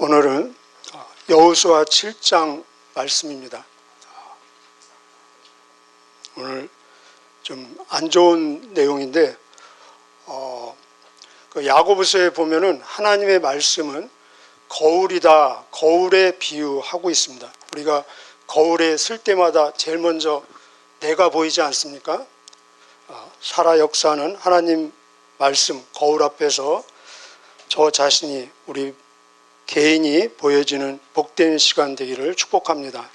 오늘은 여호수아 7장 말씀입니다. 오늘 좀 안 좋은 내용인데 그 야고보서에 보면은 하나님의 말씀은 거울이다, 거울에 비유하고 있습니다. 우리가 거울에 쓸 때마다 제일 먼저 내가 보이지 않습니까? 살아 역사는 하나님 말씀 거울 앞에서 저 자신이 우리 개인이 보여지는 복된 시간 되기를 축복합니다.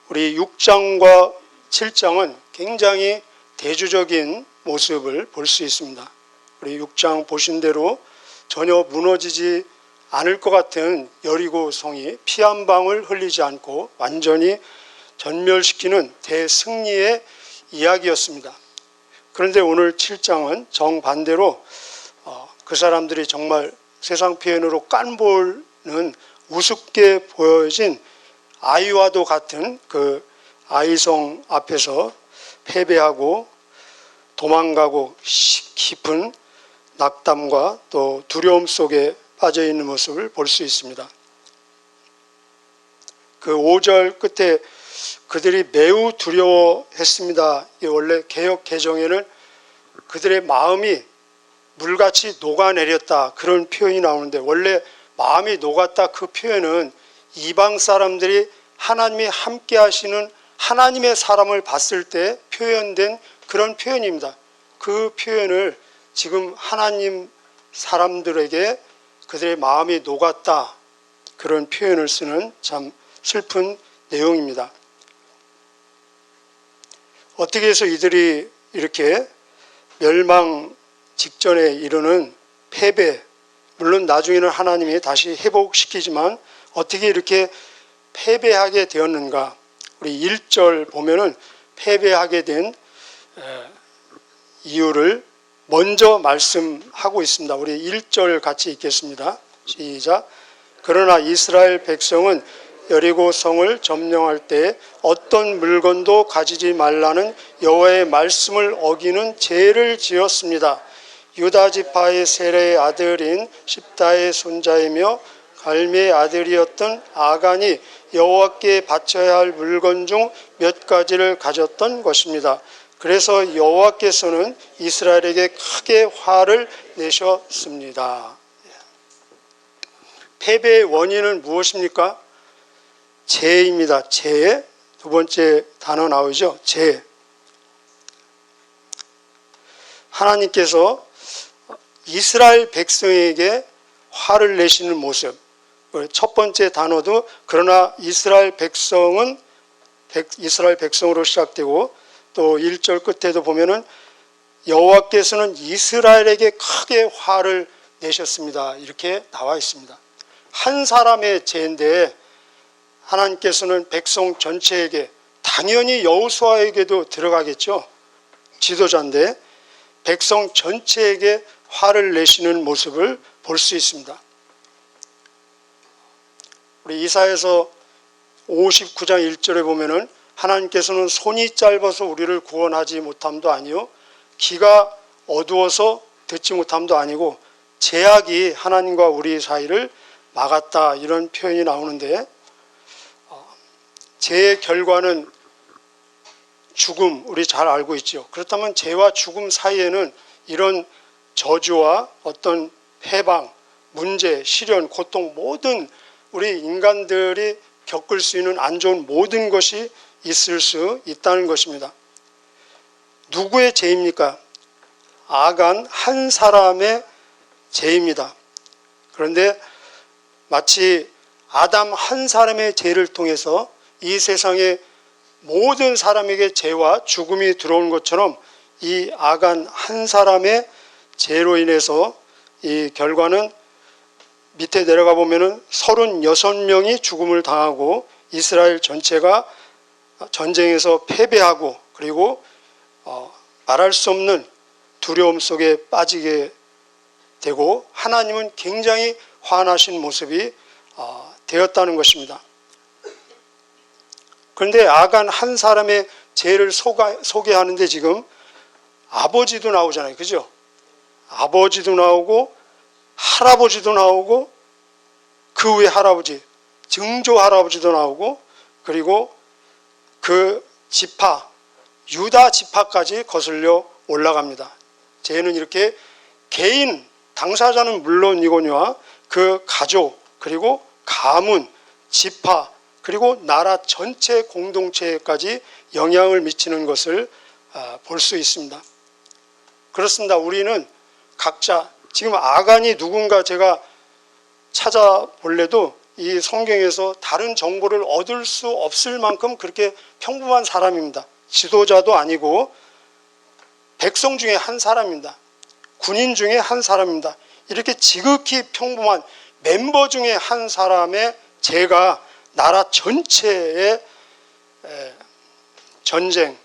우리 6장과 7장은 굉장히 대조적인 모습을 볼 수 있습니다. 우리 6장 보신 대로 전혀 무너지지 않을 것 같은 여리고 성이 피 한 방울 흘리지 않고 완전히 전멸시키는 대승리의 이야기였습니다. 그런데 오늘 7장은 정반대로 그 사람들이 정말 세상 표현으로 깐볼는 우습게 보여진 아이와도 같은 그 아이성 앞에서 패배하고 도망가고 깊은 낙담과 또 두려움 속에 빠져 있는 모습을 볼 수 있습니다. 그 5절 끝에 그들이 매우 두려워했습니다. 이게 원래 개역 개정에는 그들의 마음이 물같이 녹아내렸다 그런 표현이 나오는데, 원래 마음이 녹았다 그 표현은 이방 사람들이 하나님이 함께 하시는 하나님의 사람을 봤을 때 표현된 그런 표현입니다. 그 표현을 지금 하나님 사람들에게 그들의 마음이 녹았다 그런 표현을 쓰는 참 슬픈 내용입니다. 어떻게 해서 이들이 이렇게 멸망 직전에 이르는 패배, 물론 나중에는 하나님이 다시 회복시키지만 어떻게 이렇게 패배하게 되었는가? 우리 1절 보면은 패배하게 된 이유를 먼저 말씀하고 있습니다. 우리 1절 같이 읽겠습니다. 시작. 그러나 이스라엘 백성은 여리고 성을 점령할 때 어떤 물건도 가지지 말라는 여호와의 말씀을 어기는 죄를 지었습니다. 유다 지파의 세레의 아들인 십다의 손자이며 갈미의 아들이었던 아간이 여호와께 바쳐야 할 물건 중 몇 가지를 가졌던 것입니다. 그래서 여호와께서는 이스라엘에게 크게 화를 내셨습니다. 패배의 원인은 무엇입니까? 죄입니다. 죄. 두 번째 단어 나오죠. 죄. 하나님께서 이스라엘 백성에게 화를 내시는 모습. 첫 번째 단어도 그러나 이스라엘 백성으로 시작되고, 또 1절 끝에도 보면은 여호와께서는 이스라엘에게 크게 화를 내셨습니다. 이렇게 나와 있습니다. 한 사람의 죄인데 하나님께서는 백성 전체에게, 당연히 여호수아에게도 들어가겠죠. 지도자인데 백성 전체에게 화를 내시는 모습을 볼 수 있습니다. 우리 이사야서 59장 1절에 보면은 하나님께서는 손이 짧아서 우리를 구원하지 못함도 아니요 귀가 어두워서 듣지 못함도 아니고 제약이 하나님과 우리 사이를 막았다 이런 표현이 나오는데, 죄의 결과는 죽음, 우리 잘 알고 있죠. 그렇다면 죄와 죽음 사이에는 이런 저주와 어떤 해방, 문제, 시련, 고통, 모든 우리 인간들이 겪을 수 있는 안 좋은 모든 것이 있을 수 있다는 것입니다. 누구의 죄입니까? 아간 한 사람의 죄입니다. 그런데 마치 아담 한 사람의 죄를 통해서 이 세상의 모든 사람에게 죄와 죽음이 들어온 것처럼 이 아간 한 사람의 죄로 인해서 이 결과는 밑에 내려가 보면은 36명이 죽음을 당하고 이스라엘 전체가 전쟁에서 패배하고, 그리고 말할 수 없는 두려움 속에 빠지게 되고 하나님은 굉장히 화나신 모습이 되었다는 것입니다. 그런데 아간 한 사람의 죄를 소개하는데 지금 아버지도 나오잖아요. 그죠? 아버지도 나오고 할아버지도 나오고 그 그 후에 할아버지, 증조 할아버지도 나오고, 그리고 그 지파, 유다 지파까지 거슬려 올라갑니다. 쟤는 이렇게 개인, 당사자는 물론이거니와 그 가족, 그리고 가문, 지파, 그리고 나라 전체 공동체까지 영향을 미치는 것을 볼 수 있습니다. 그렇습니다. 각자 지금 아간이 누군가 제가 찾아볼래도 이 성경에서 다른 정보를 얻을 수 없을 만큼 그렇게 평범한 사람입니다. 지도자도 아니고 백성 중에 한 사람입니다. 군인 중에 한 사람입니다. 이렇게 지극히 평범한 멤버 중에 한 사람의 죄가 나라 전체의 전쟁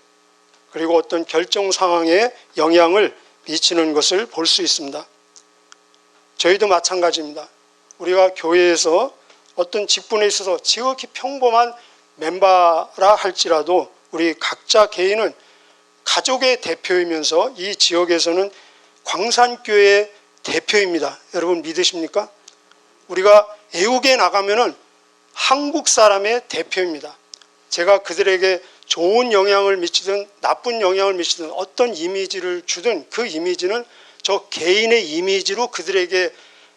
그리고 어떤 결정 상황에 영향을 미치는 것을 볼 수 있습니다. 저희도 마찬가지입니다. 우리가 교회에서 어떤 직분에 있어서 지극히 평범한 멤버라 할지라도 우리 각자 개인은 가족의 대표이면서 이 지역에서는 광산교회의 대표입니다. 여러분 믿으십니까? 우리가 애국에 나가면은 한국 사람의 대표입니다. 제가 그들에게 좋은 영향을 미치든 나쁜 영향을 미치든 어떤 이미지를 주든 그 이미지는 저 개인의 이미지로 그들에게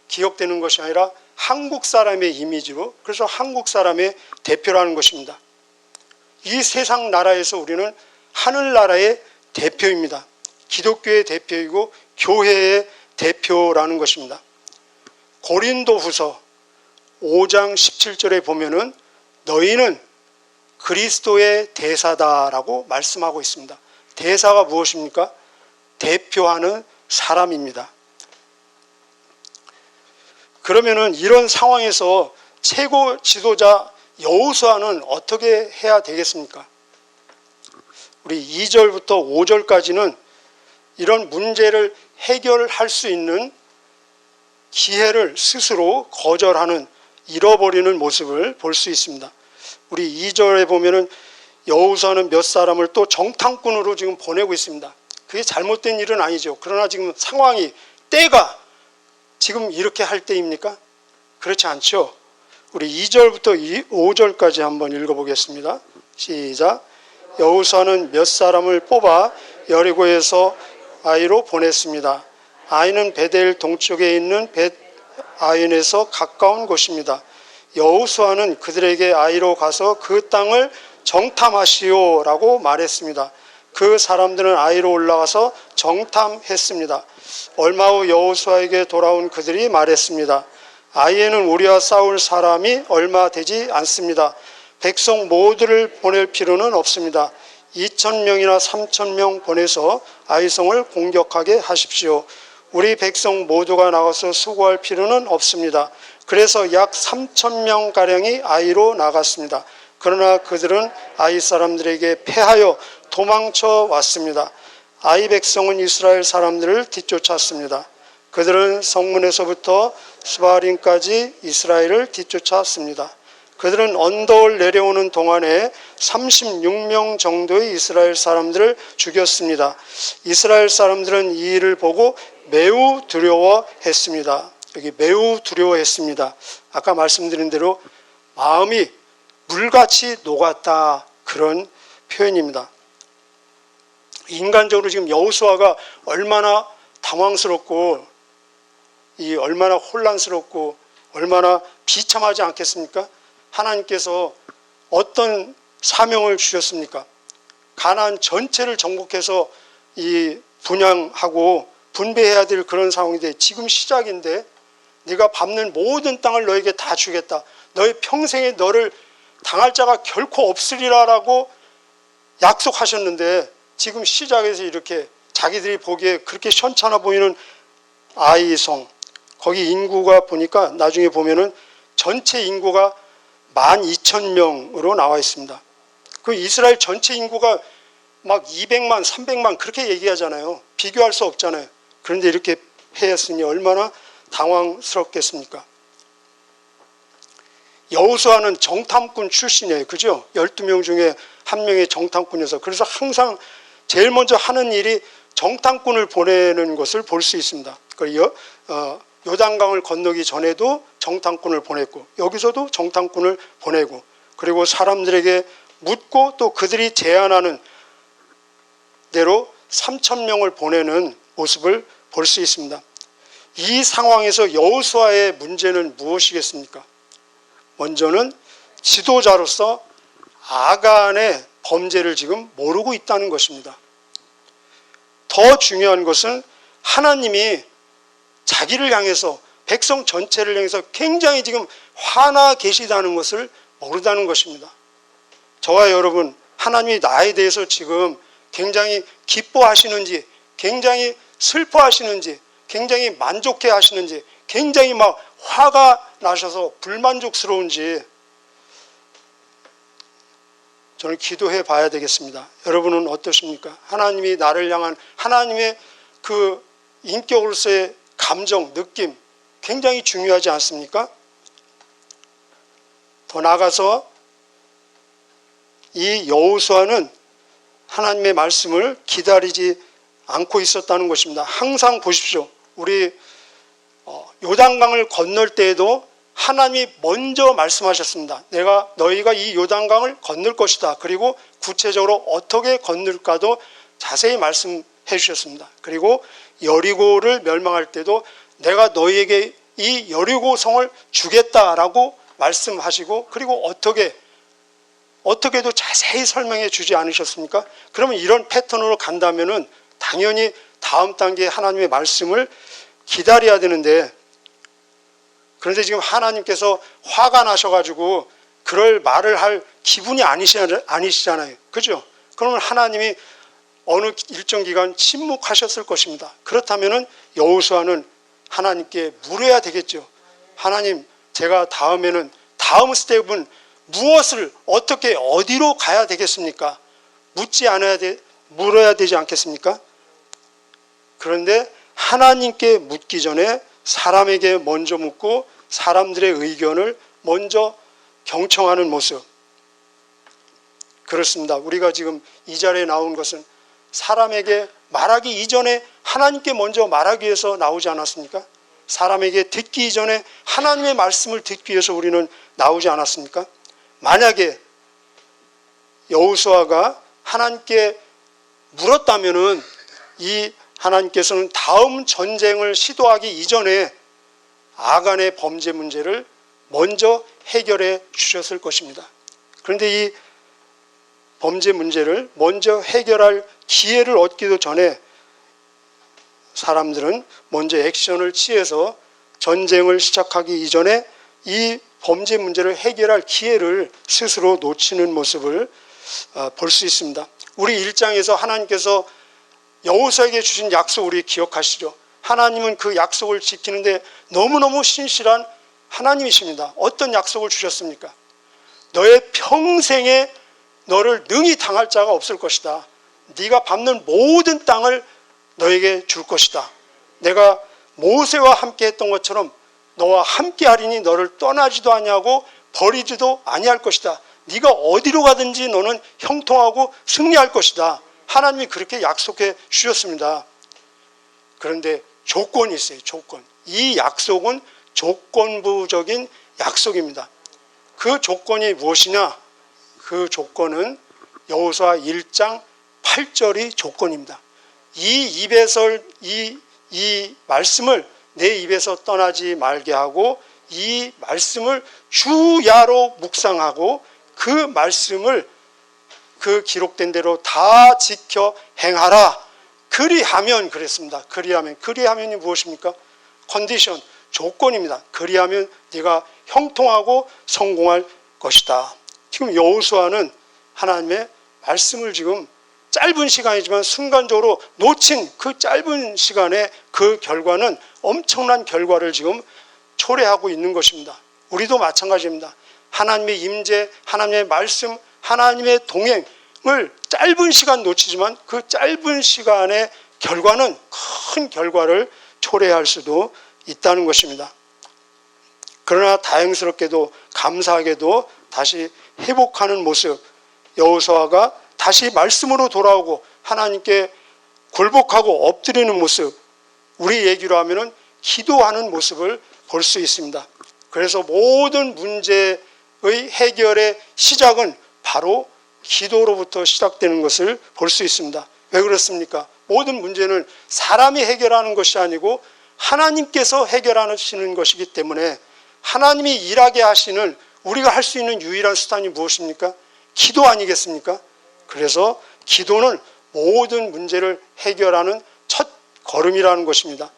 기억되는 것이 아니라 한국 사람의 이미지로, 그래서 한국 사람의 대표라는 것입니다. 이 세상 나라에서 우리는 하늘나라의 대표입니다. 기독교의 대표이고 교회의 대표라는 것입니다. 고린도후서 5장 17절에 보면은 너희는 그리스도의 대사다라고 말씀하고 있습니다. 대사가 무엇입니까? 대표하는 사람입니다. 그러면은 이런 상황에서 최고 지도자 여호수아는 어떻게 해야 되겠습니까? 우리 2절부터 5절까지는 이런 문제를 해결할 수 있는 기회를 스스로 거절하는, 잃어버리는 모습을 볼 수 있습니다. 우리 2절에 보면은 여호수아는 몇 사람을 또 정탐꾼으로 지금 보내고 있습니다. 그게 잘못된 일은 아니죠. 그러나 지금 상황이, 때가 지금 이렇게 할 때입니까? 그렇지 않죠. 우리 2절부터 5절까지 한번 읽어보겠습니다. 시작. 여호수아는 몇 사람을 뽑아 여리고에서 아이로 보냈습니다. 아이는 베델 동쪽에 있는 벳 아인에서 가까운 곳입니다. 여호수아는 그들에게 아이로 가서 그 땅을 정탐하시오라고 말했습니다. 그 사람들은 아이로 올라가서 정탐했습니다. 얼마 후 여호수아에게 돌아온 그들이 말했습니다. 아이에는 우리와 싸울 사람이 얼마 되지 않습니다. 백성 모두를 보낼 필요는 없습니다. 2,000명이나 3,000명 보내서 아이성을 공격하게 하십시오. 우리 백성 모두가 나가서 수고할 필요는 없습니다. 그래서 약 3,000명가량이 아이로 나갔습니다. 그러나 그들은 아이 사람들에게 패하여 도망쳐 왔습니다. 아이 백성은 이스라엘 사람들을 뒤쫓았습니다. 그들은 성문에서부터 스바림까지 이스라엘을 뒤쫓았습니다. 그들은 언덕을 내려오는 동안에 36명 정도의 이스라엘 사람들을 죽였습니다. 이스라엘 사람들은 이 일을 보고 매우 두려워했습니다. 여기 매우 두려워했습니다. 아까 말씀드린 대로 마음이 물같이 녹았다, 그런 표현입니다. 인간적으로 지금 여호수아가 얼마나 당황스럽고 얼마나 혼란스럽고 얼마나 비참하지 않겠습니까? 하나님께서 어떤 사명을 주셨습니까? 가나안 전체를 정복해서 분양하고 분배해야 될 그런 상황인데 지금 시작인데 네가 밟는 모든 땅을 너에게 다 주겠다. 너의 평생에 너를 당할 자가 결코 없으리라라고 약속하셨는데 지금 시작에서 이렇게 자기들이 보기에 그렇게 시원찮아 보이는 아이성, 거기 인구가 보니까 나중에 보면은 전체 인구가 12,000명으로 나와 있습니다. 그 이스라엘 전체 인구가 막 200만, 300만 그렇게 얘기하잖아요. 비교할 수 없잖아요. 그런데 이렇게 패했으니 얼마나 당황스럽겠습니까? 여호수아는 정탐꾼 출신이에요. 그죠? 12명 중에 한 명의 정탐꾼이어서 그래서 항상 제일 먼저 하는 일이 정탐꾼을 보내는 것을 볼 수 있습니다. 요단강을 건너기 전에도 정탐꾼을 보냈고 여기서도 정탐꾼을 보내고 그리고 사람들에게 묻고 또 그들이 제안하는 대로 3,000명을 보내는 모습을 볼 수 있습니다. 이 상황에서 여호수아의 문제는 무엇이겠습니까? 먼저는 지도자로서 아간의 범죄를 지금 모르고 있다는 것입니다. 더 중요한 것은 하나님이 자기를 향해서 백성 전체를 향해서 굉장히 지금 화나 계시다는 것을 모르다는 것입니다. 저와 여러분, 하나님이 나에 대해서 지금 굉장히 기뻐하시는지, 굉장히 슬퍼하시는지, 굉장히 만족해 하시는지, 굉장히 막 화가 나셔서 불만족스러운지 저는 기도해 봐야 되겠습니다. 여러분은 어떠십니까? 하나님이 나를 향한 하나님의 그 인격으로서의 감정, 느낌 굉장히 중요하지 않습니까? 더 나아가서 이 여호수아는 하나님의 말씀을 기다리지 않고 있었다는 것입니다. 항상 보십시오. 우리 요단강을 건널 때에도 하나님이 먼저 말씀하셨습니다. 너희가 이 요단강을 건널 것이다. 그리고 구체적으로 어떻게 건널까도 자세히 말씀해 주셨습니다. 그리고 여리고를 멸망할 때도 내가 너희에게 이 여리고 성을 주겠다라고 말씀하시고 그리고 어떻게도 자세히 설명해 주지 않으셨습니까? 그러면 이런 패턴으로 간다면은 당연히 다음 단계에 하나님의 말씀을 기다려야 되는데 그런데 지금 하나님께서 화가 나셔가지고 그럴 말을 할 기분이 아니시잖아요. 그죠? 그러면 하나님이 어느 일정 기간 침묵하셨을 것입니다. 그렇다면은 여호수아는 하나님께 물어야 되겠죠. 하나님, 제가 다음 스텝은 무엇을 어떻게 어디로 가야 되겠습니까? 물어야 되지 않겠습니까? 그런데 하나님께 묻기 전에 사람에게 먼저 묻고 사람들의 의견을 먼저 경청하는 모습. 그렇습니다. 우리가 지금 이 자리에 나온 것은 사람에게 말하기 이전에 하나님께 먼저 말하기 위해서 나오지 않았습니까? 사람에게 듣기 이전에 하나님의 말씀을 듣기 위해서 우리는 나오지 않았습니까? 만약에 여호수아가 하나님께 물었다면은 이 하나님께서는 다음 전쟁을 시도하기 이전에 아간의 범죄 문제를 먼저 해결해 주셨을 것입니다. 그런데 이 범죄 문제를 먼저 해결할 기회를 얻기도 전에 사람들은 먼저 액션을 취해서 전쟁을 시작하기 이전에 이 범죄 문제를 해결할 기회를 스스로 놓치는 모습을 볼 수 있습니다. 우리 1장에서 하나님께서 여호수아에게 주신 약속 우리 기억하시죠? 하나님은 그 약속을 지키는데 너무너무 신실한 하나님이십니다. 어떤 약속을 주셨습니까? 너의 평생에 너를 능히 당할 자가 없을 것이다. 네가 밟는 모든 땅을 너에게 줄 것이다. 내가 모세와 함께 했던 것처럼 너와 함께 하리니 너를 떠나지도 아니하고 버리지도 아니할 것이다. 네가 어디로 가든지 너는 형통하고 승리할 것이다. 하나님이 그렇게 약속해 주셨습니다. 그런데 조건이 있어요. 조건. 이 약속은 조건부적인 약속입니다. 그 조건이 무엇이냐? 그 조건은 여호수아 1장 8절이 조건입니다. 이 말씀을 내 입에서 떠나지 말게 하고 이 말씀을 주야로 묵상하고 그 말씀을 그 기록된 대로 다 지켜 행하라. 그리하면 그랬습니다. 그리하면이 무엇입니까? 컨디션, 조건입니다. 그리하면 네가 형통하고 성공할 것이다. 지금 여호수아는 하나님의 말씀을 지금 짧은 시간이지만 순간적으로 놓친 그 짧은 시간에 그 결과는 엄청난 결과를 지금 초래하고 있는 것입니다. 우리도 마찬가지입니다. 하나님의 임재, 하나님의 말씀, 하나님의 동행을 짧은 시간 놓치지만 그 짧은 시간의 결과는 큰 결과를 초래할 수도 있다는 것입니다. 그러나 다행스럽게도 감사하게도 다시 회복하는 모습, 여호수아가 다시 말씀으로 돌아오고 하나님께 굴복하고 엎드리는 모습, 우리 얘기로 하면은 기도하는 모습을 볼 수 있습니다. 그래서 모든 문제의 해결의 시작은 바로 기도로부터 시작되는 것을 볼 수 있습니다. 왜 그렇습니까? 모든 문제는 사람이 해결하는 것이 아니고 하나님께서 해결하시는 것이기 때문에 하나님이 일하게 하시는 우리가 할 수 있는 유일한 수단이 무엇입니까? 기도 아니겠습니까? 그래서 기도는 모든 문제를 해결하는 첫 걸음이라는 것입니다.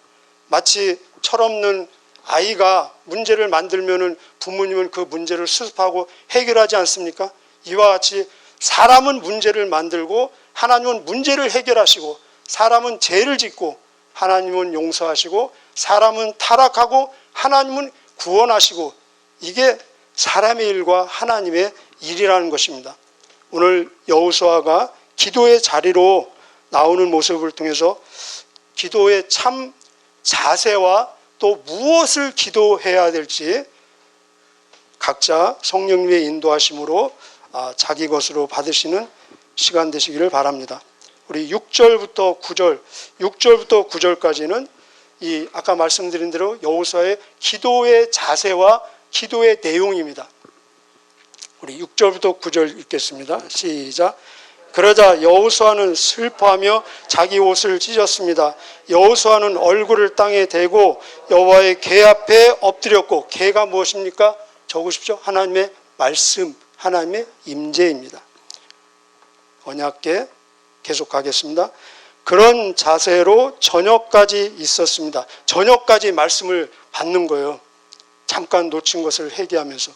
마치 철없는 아이가 문제를 만들면은 부모님은 그 문제를 수습하고 해결하지 않습니까? 이와 같이 사람은 문제를 만들고 하나님은 문제를 해결하시고, 사람은 죄를 짓고 하나님은 용서하시고, 사람은 타락하고 하나님은 구원하시고, 이게 사람의 일과 하나님의 일이라는 것입니다. 오늘 여호수아가 기도의 자리로 나오는 모습을 통해서 기도의 참 자세와 또 무엇을 기도해야 될지 각자 성령님의 인도하심으로 자기 것으로 받으시는 시간 되시기를 바랍니다. 우리 6절부터 9절까지는 이 아까 말씀드린 대로 여호수아의 기도의 자세와 기도의 내용입니다. 우리 6절부터 9절 읽겠습니다. 시작. 그러자 여호수아는 슬퍼하며 자기 옷을 찢었습니다. 여호수아는 얼굴을 땅에 대고 여호와의 궤 앞에 엎드렸고, 궤가 무엇입니까? 적으십시오. 하나님의 말씀, 하나님의 임재입니다. 언약궤 계속하겠습니다. 그런 자세로 저녁까지 있었습니다. 저녁까지 말씀을 받는 거예요. 잠깐 놓친 것을 회개하면서.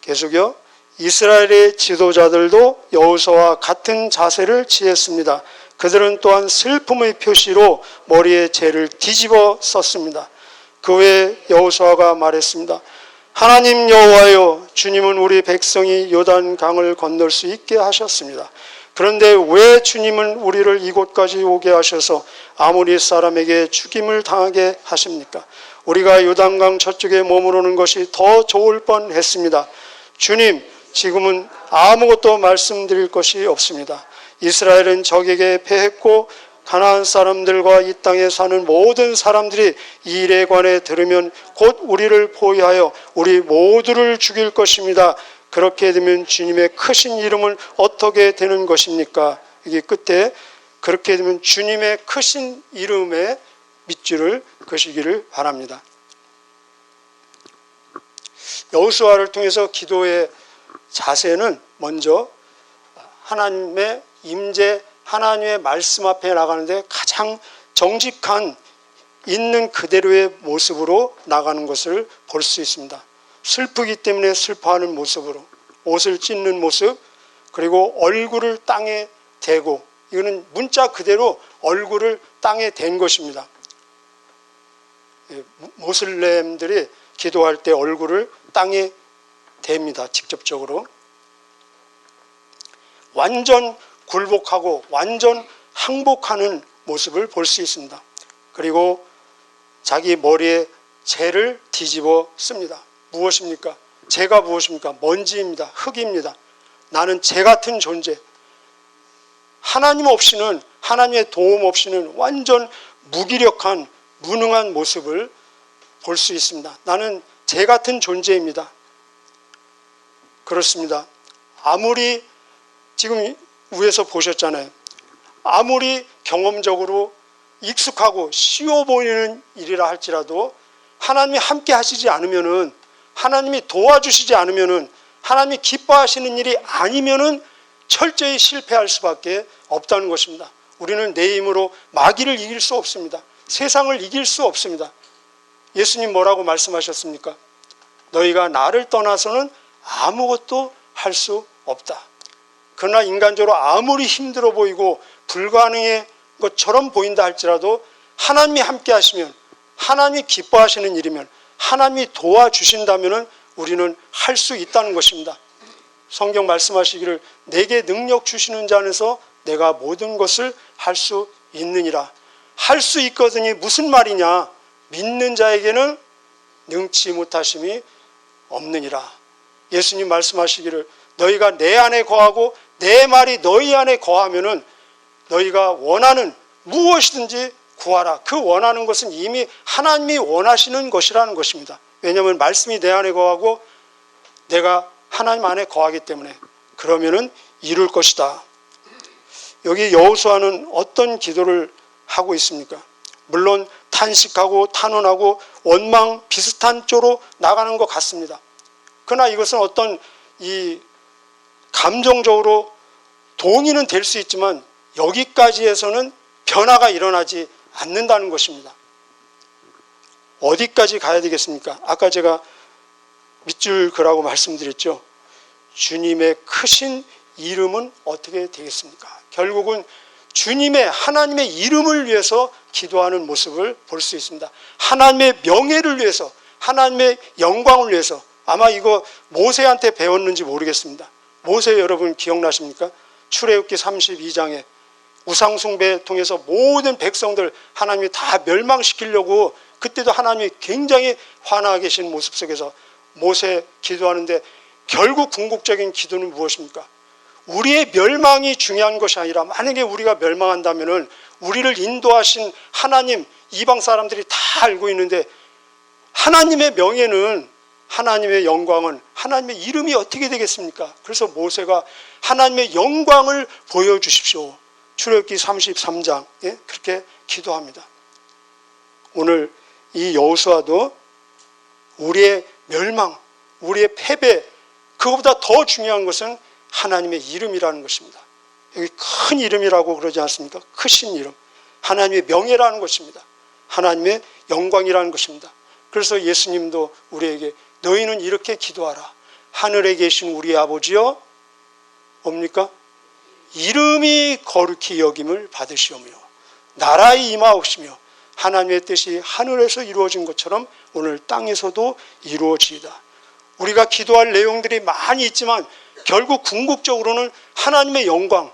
계속요. 이스라엘의 지도자들도 여호수아와 같은 자세를 취했습니다. 그들은 또한 슬픔의 표시로 머리에 재를 뒤집어 썼습니다. 그 후에 여호수아가 말했습니다. 하나님 여호와여, 주님은 우리 백성이 요단 강을 건널 수 있게 하셨습니다. 그런데 왜 주님은 우리를 이곳까지 오게 하셔서 아모리 사람에게 죽임을 당하게 하십니까? 우리가 요단강 저쪽에 머무르는 것이 더 좋을 뻔했습니다. 주님, 지금은 아무것도 말씀드릴 것이 없습니다. 이스라엘은 적에게 패했고 가나안 사람들과 이 땅에 사는 모든 사람들이 이 일에 관해 들으면 곧 우리를 포위하여 우리 모두를 죽일 것입니다. 그렇게 되면 주님의 크신 이름은 어떻게 되는 것입니까? 이게 끝에 그렇게 되면 주님의 크신 이름에 밑줄을 그시기를 바랍니다. 여호수아를 통해서 기도의 자세는 먼저 하나님의 임재, 하나님의 말씀 앞에 나가는데 가장 정직한 있는 그대로의 모습으로 나가는 것을 볼 수 있습니다. 슬프기 때문에 슬퍼하는 모습으로, 옷을 찢는 모습, 그리고 얼굴을 땅에 대고, 이거는 문자 그대로 얼굴을 땅에 댄 것입니다. 모슬렘들이 기도할 때 얼굴을 땅에 댑니다. 직접적으로. 완전 굴복하고 완전 항복하는 모습을 볼 수 있습니다. 그리고 자기 머리에 재를 뒤집어 씁니다. 무엇입니까? 재가 무엇입니까? 먼지입니다. 흙입니다. 나는 재 같은 존재. 하나님 없이는, 하나님의 도움 없이는 완전 무기력한, 무능한 모습을 볼 수 있습니다. 나는 재 같은 존재입니다. 그렇습니다. 아무리 지금 위에서 보셨잖아요. 아무리 경험적으로 익숙하고 쉬워 보이는 일이라 할지라도 하나님이 함께 하시지 않으면은, 하나님이 도와주시지 않으면은, 하나님이 기뻐하시는 일이 아니면은 철저히 실패할 수밖에 없다는 것입니다. 우리는 내 힘으로 마귀를 이길 수 없습니다. 세상을 이길 수 없습니다. 예수님 뭐라고 말씀하셨습니까? 너희가 나를 떠나서는 아무것도 할 수 없다. 그러나 인간적으로 아무리 힘들어 보이고 불가능한 것처럼 보인다 할지라도 하나님이 함께 하시면, 하나님이 기뻐하시는 일이면, 하나님이 도와주신다면 우리는 할 수 있다는 것입니다. 성경 말씀하시기를 내게 능력 주시는 자 안에서 내가 모든 것을 할 수 있느니라. 할 수 있거든이 무슨 말이냐? 믿는 자에게는 능치 못하심이 없느니라. 예수님 말씀하시기를 너희가 내 안에 거하고 내 말이 너희 안에 거하면은 너희가 원하는 무엇이든지 구하라. 그 원하는 것은 이미 하나님이 원하시는 것이라는 것입니다. 왜냐하면 말씀이 내 안에 거하고 내가 하나님 안에 거하기 때문에 그러면은 이룰 것이다. 여기 여호수아는 어떤 기도를 하고 있습니까? 물론 탄식하고 탄원하고 원망 비슷한 쪽으로 나가는 것 같습니다. 그러나 이것은 어떤 이 감정적으로 동의는 될 수 있지만 여기까지에서는 변화가 일어나지 않는다는 것입니다. 어디까지 가야 되겠습니까? 아까 제가 밑줄 그라고 말씀드렸죠. 주님의 크신 이름은 어떻게 되겠습니까? 결국은 주님의 하나님의 이름을 위해서 기도하는 모습을 볼 수 있습니다. 하나님의 명예를 위해서, 하나님의 영광을 위해서. 아마 이거 모세한테 배웠는지 모르겠습니다. 모세 여러분 기억나십니까? 출애굽기 32장에 우상숭배 통해서 모든 백성들 하나님이 다 멸망시키려고 그때도 하나님이 굉장히 화나 계신 모습 속에서 모세 기도하는데 결국 궁극적인 기도는 무엇입니까? 우리의 멸망이 중요한 것이 아니라 만약에 우리가 멸망한다면 우리를 인도하신 하나님, 이방 사람들이 다 알고 있는데 하나님의 명예는, 하나님의 영광은, 하나님의 이름이 어떻게 되겠습니까? 그래서 모세가 하나님의 영광을 보여주십시오. 출애굽기 33장에 그렇게 기도합니다. 오늘 이 여호수아도 우리의 멸망, 우리의 패배, 그것보다 더 중요한 것은 하나님의 이름이라는 것입니다. 여기 큰 이름이라고 그러지 않습니까? 크신 이름, 하나님의 명예라는 것입니다. 하나님의 영광이라는 것입니다. 그래서 예수님도 우리에게 너희는 이렇게 기도하라. 하늘에 계신 우리 아버지여, 뭡니까? 이름이 거룩히 여김을 받으시오며 나라의 임하옵시며 하나님의 뜻이 하늘에서 이루어진 것처럼 오늘 땅에서도 이루어지이다. 우리가 기도할 내용들이 많이 있지만 결국 궁극적으로는 하나님의 영광,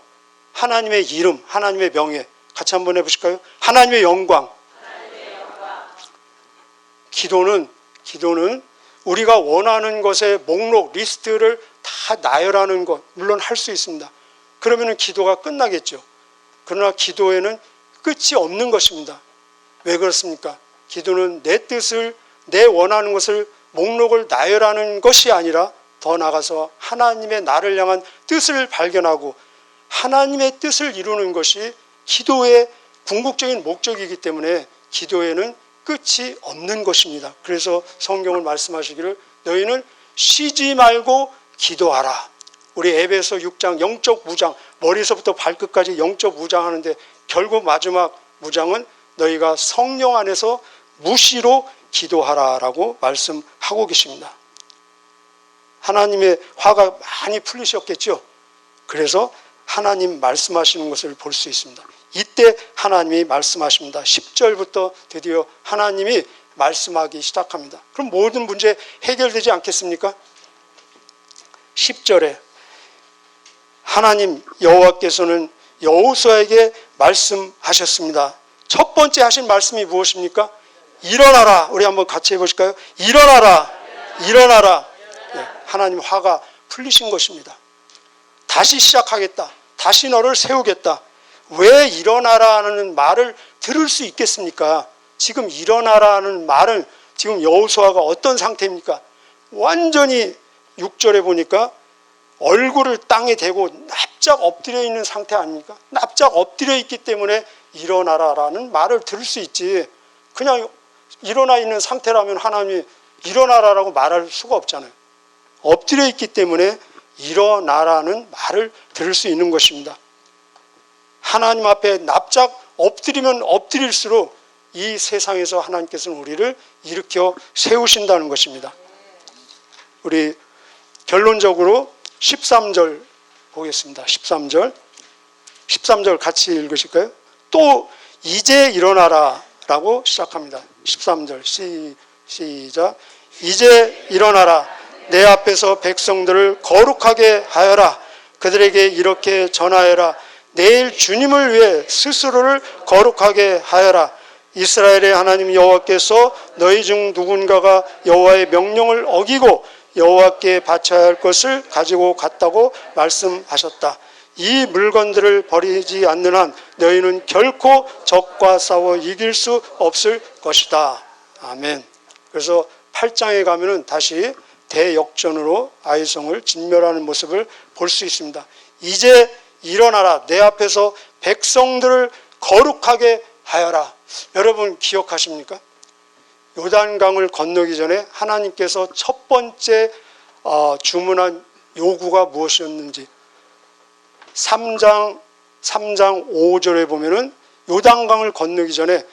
하나님의 이름, 하나님의 명예. 같이 한번 해보실까요? 하나님의 영광. 기도는 우리가 원하는 것의 목록, 리스트를 다 나열하는 것, 물론 할 수 있습니다. 그러면 기도가 끝나겠죠. 그러나 기도에는 끝이 없는 것입니다. 왜 그렇습니까? 기도는 내 뜻을, 내 원하는 것을 목록을 나열하는 것이 아니라 더 나아가서 하나님의 나를 향한 뜻을 발견하고 하나님의 뜻을 이루는 것이 기도의 궁극적인 목적이기 때문에 기도에는 끝이 없는 것입니다. 그래서 성경을 말씀하시기를 너희는 쉬지 말고 기도하라. 우리 에베소 6장 영적 무장, 머리서부터 발끝까지 영적 무장하는데 결국 마지막 무장은 너희가 성령 안에서 무시로 기도하라라고 말씀하고 계십니다. 하나님의 화가 많이 풀리셨겠죠. 그래서 하나님 말씀하시는 것을 볼 수 있습니다. 이때 하나님이 말씀하십니다. 10절부터 드디어 하나님이 말씀하기 시작합니다. 그럼 모든 문제 해결되지 않겠습니까? 10절에 하나님 여호와께서는 여호수아에게 말씀하셨습니다. 첫 번째 하신 말씀이 무엇입니까? 일어나라. 우리 한번 같이 해보실까요? 일어나라. 일어나라. 네, 하나님 화가 풀리신 것입니다. 다시 시작하겠다. 다시 너를 세우겠다. 왜 일어나라는 말을 들을 수 있겠습니까? 지금 일어나라는 말은 지금 여호수아가 어떤 상태입니까? 완전히 6절에 보니까 얼굴을 땅에 대고 납작 엎드려 있는 상태 아닙니까? 납작 엎드려 있기 때문에 일어나라라는 말을 들을 수 있지. 그냥 일어나 있는 상태라면 하나님이 일어나라라고 말할 수가 없잖아요. 엎드려 있기 때문에 일어나라는 말을 들을 수 있는 것입니다. 하나님 앞에 납작 엎드리면 엎드릴수록 이 세상에서 하나님께서는 우리를 일으켜 세우신다는 것입니다. 우리 결론적으로 13절 보겠습니다. 13절 같이 읽으실까요? 또 이제 일어나라 라고 시작합니다. 13절 시작. 이제 일어나라. 내 앞에서 백성들을 거룩하게 하여라. 그들에게 이렇게 전하여라. 내일 주님을 위해 스스로를 거룩하게 하여라. 이스라엘의 하나님 여호와께서 너희 중 누군가가 여호와의 명령을 어기고 여호와께 바쳐야 할 것을 가지고 갔다고 말씀하셨다. 이 물건들을 버리지 않는 한 너희는 결코 적과 싸워 이길 수 없을 것이다. 아멘. 그래서 8장에 가면은 다시 대역전으로 아이성을 진멸하는 모습을 볼 수 있습니다. 이제 일어나라. 내 앞에서 백성들을 거룩하게 하여라. 여러분 기억하십니까? 요단강을 건너기 전에 하나님께서 첫 번째 주문한 요구가 무엇이었는지 3장 5절에 보면은 요단강을 건너기 전에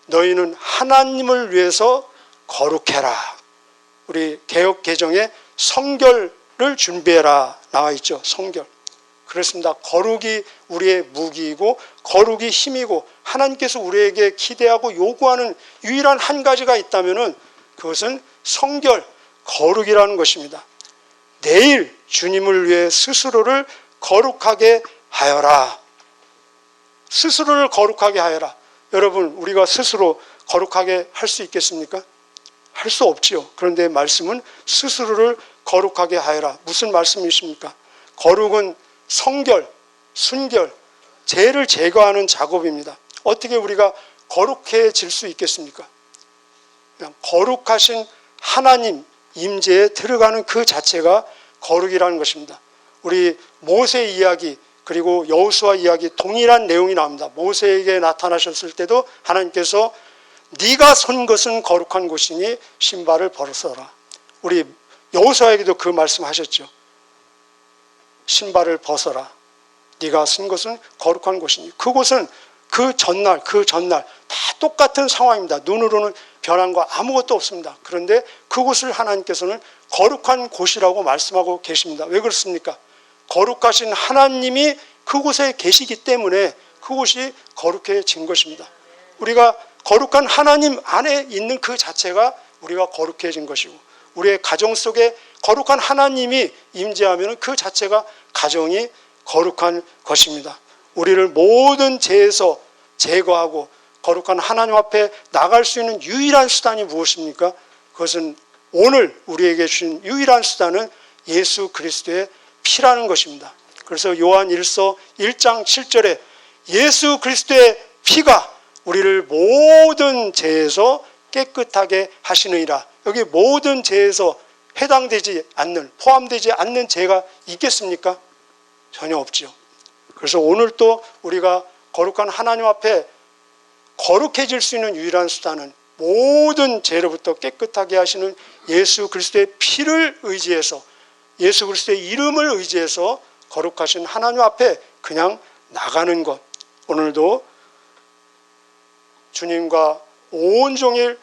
너희는 하나님을 위해서 거룩해라. 우리 개역 개정에 성결을 준비해라 나와 있죠. 성결. 그렇습니다. 거룩이 우리의 무기이고 거룩이 힘이고 하나님께서 우리에게 기대하고 요구하는 유일한 한 가지가 있다면은 그것은 성결, 거룩이라는 것입니다. 내일 주님을 위해 스스로를 거룩하게 하여라. 스스로를 거룩하게 하여라. 여러분, 우리가 스스로 거룩하게 할 수 있겠습니까? 할 수 없지요. 그런데 말씀은 스스로를 거룩하게 하여라. 무슨 말씀이십니까? 거룩은 성결, 순결, 죄를 제거하는 작업입니다. 어떻게 우리가 거룩해질 수 있겠습니까? 그냥 거룩하신 하나님 임재에 들어가는 그 자체가 거룩이라는 것입니다. 우리 모세 이야기 그리고 여호수아 이야기 동일한 내용이 나옵니다. 모세에게 나타나셨을 때도 하나님께서 네가 선 것은 거룩한 곳이니 신발을 벗어라. 우리 여호수아에게도 그 말씀하셨죠. 신발을 벗어라. 네가 쓴 것은 거룩한 곳이니. 그곳은 그 전날 다 똑같은 상황입니다. 눈으로는 변한 거 아무것도 없습니다. 그런데 그곳을 하나님께서는 거룩한 곳이라고 말씀하고 계십니다. 왜 그렇습니까? 거룩하신 하나님이 그곳에 계시기 때문에 그곳이 거룩해진 것입니다. 우리가 거룩한 하나님 안에 있는 그 자체가 우리가 거룩해진 것이고 우리의 가정 속에 거룩한 하나님이 임재하면 그 자체가 가정이 거룩한 것입니다. 우리를 모든 죄에서 제거하고 거룩한 하나님 앞에 나갈 수 있는 유일한 수단이 무엇입니까? 그것은 오늘 우리에게 주신 유일한 수단은 예수 그리스도의 피라는 것입니다. 그래서 요한 1서 1장 7절에 예수 그리스도의 피가 우리를 모든 죄에서 깨끗하게 하시느니라. 여기 모든 죄에서 해당되지 않는, 포함되지 않는 죄가 있겠습니까? 전혀 없지요. 그래서 오늘 또 우리가 거룩한 하나님 앞에 거룩해질 수 있는 유일한 수단은 모든 죄로부터 깨끗하게 하시는 예수 그리스도의 피를 의지해서 예수 그리스도의 이름을 의지해서 거룩하신 하나님 앞에 그냥 나가는 것. 오늘도 주님과 온종일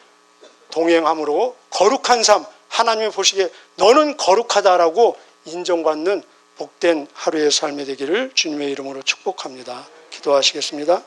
동행함으로 거룩한 삶, 하나님이 보시기에 너는 거룩하다라고 인정받는 복된 하루의 삶이 되기를 주님의 이름으로 축복합니다. 기도하시겠습니다.